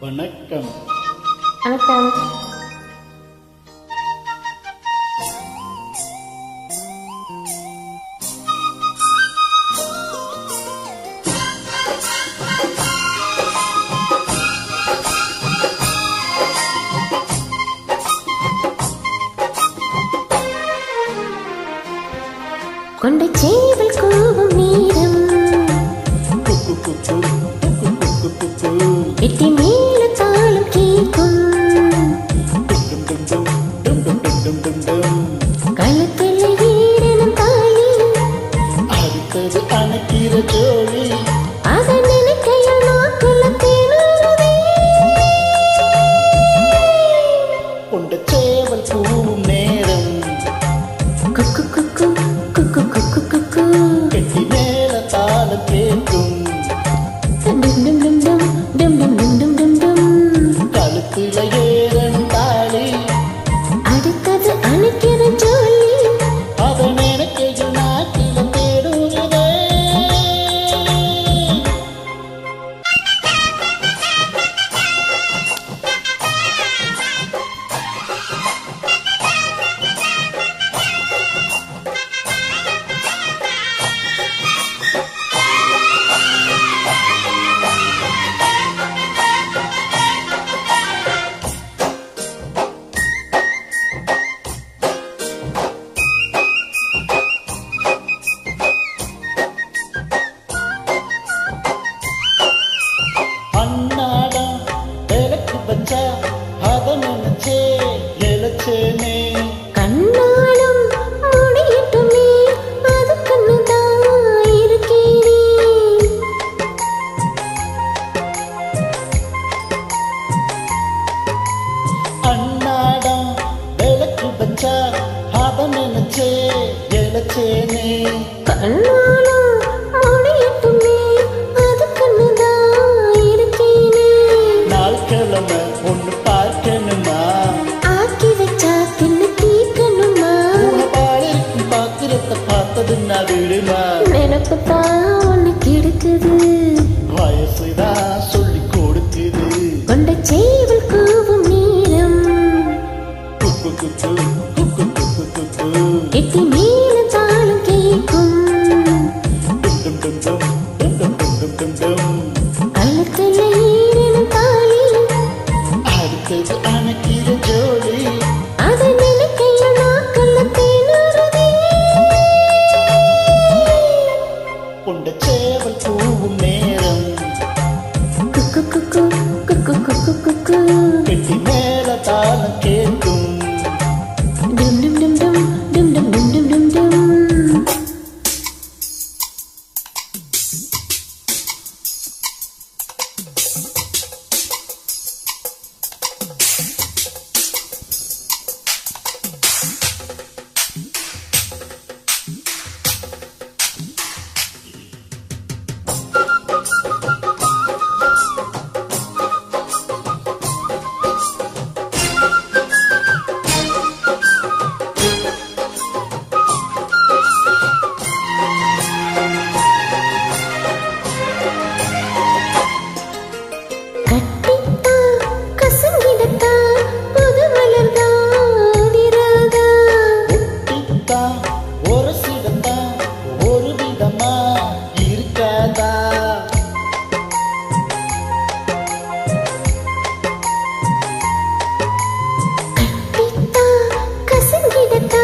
வணக்கம். வணக்கம். கொண்ட சேவல் கூவும் நேரம் எட்டி மேல தாளம் கேட்கும் களத்தில் ஏறணும் தாலி அடுத்தது அணைக்கிற ஜோலி அதை நினைக்கையில் நாக்குல தேனுருவே கொண்ட சேவல் கூவும் நேரம் குக்கு குக்கு குக்கு குக்கு குக்கு கெட்டி மேல தாளம் கேட்கும் டும் டும் டும் டும் டும் டும் டும் டும் டும் கழுத்துல ஏறணும் தாலி அடுத்தது அணைக்கிற ஜோலி அதை நினைக்கையில் நாட்டில தேடுறதே. அண்ணாடம் விளக்கு வச்சா அதை நினைச்சே இழைச்சேனே. கண்ணாலும் முடியட்டுமே அது கண்ணுதான் இருக்கேனே அண்ணாடம் விளக்கு வச்சா அதை நினைச்சே இழைச்சேனே. கண்ணாலும் முடியட்டுமே அது கண்ணுதான் இருக்கேனே நாள் கிழமை ஒண்ணு பார்க்கணுமா ஆக்கி வச்சா தின்னு தீக்கணுமா பால் இருக்கும் பாத்திரத்தை பார்த்ததுன்னா விடுமா நினப்புதான் ஒண்ணு கிடைக்குது வயசுதான் சொல்லி கொடுக்குது கொண்ட சேவல் கூவும் நேரம் குக்கு குக்கு குக்கு குக்கு குக்கு எட்டி மேல தாளம் கேட்கும் டும் டும் டும் டும் டும் டும் டும் டும் டும் கழுத்துல ஏறணும் தாலி அடுத்தது அணைக்கிற ஜோலி அதை நினைக்கையில் நாக்குல தேனுருவே கொண்ட சேவல் கூவும் நேரம் குக்கு குக்கு குக்கு குக்கு குக்கு கெட்டி மேல தாளம் கேட்கும் டும் டும் டும் டும் டும் டும் டும் டும் டும் டும் கட்டித்தா கசங்கிடத்தா புது மலர்தா அதிராதா ஒட்டித்தா ஒரு சிடத்தா ஒரு விதமா இருக்காதா கட்டித்தா கசங்கிடத்தா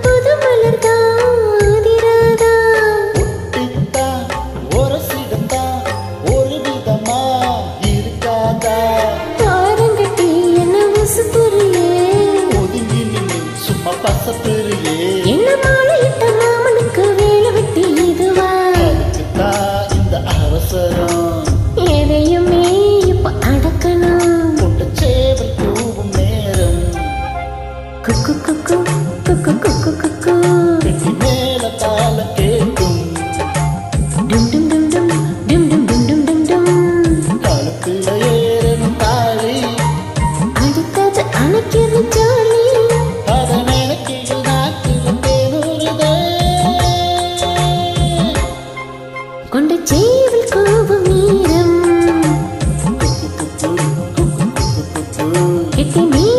புது மலர்தா அதிராதா ஒட்டித்தா ஒரு சிடத்தா ஒரு விதமா இருக்காதா பாரங்கட்டி என்ன உசுப்புரியே ஒதுங்கி நின்று சும்மா பசப்பிரியே என்ன மாலையிட்ட மாமனுக்கு வேலை வெட்டி இதுவா அதுக்குத்தான் இந்த அவசரம் எதையுமே இப்ப அடக்கணும் கொண்ட சேவல் கூவும் நேரம் குக்கு குக்கு குக்கு குக்கு குக்கு கெட்டி மேல தாளம் கேட்கும் டும் டும் டும் டும் டும் டும் டும் டும் டும் டும் கழுத்துல ஏறணும் தாலி அடுத்தது அணைக்கிற ஜோலி அதை நினைக்கையில் நேத்தி நீ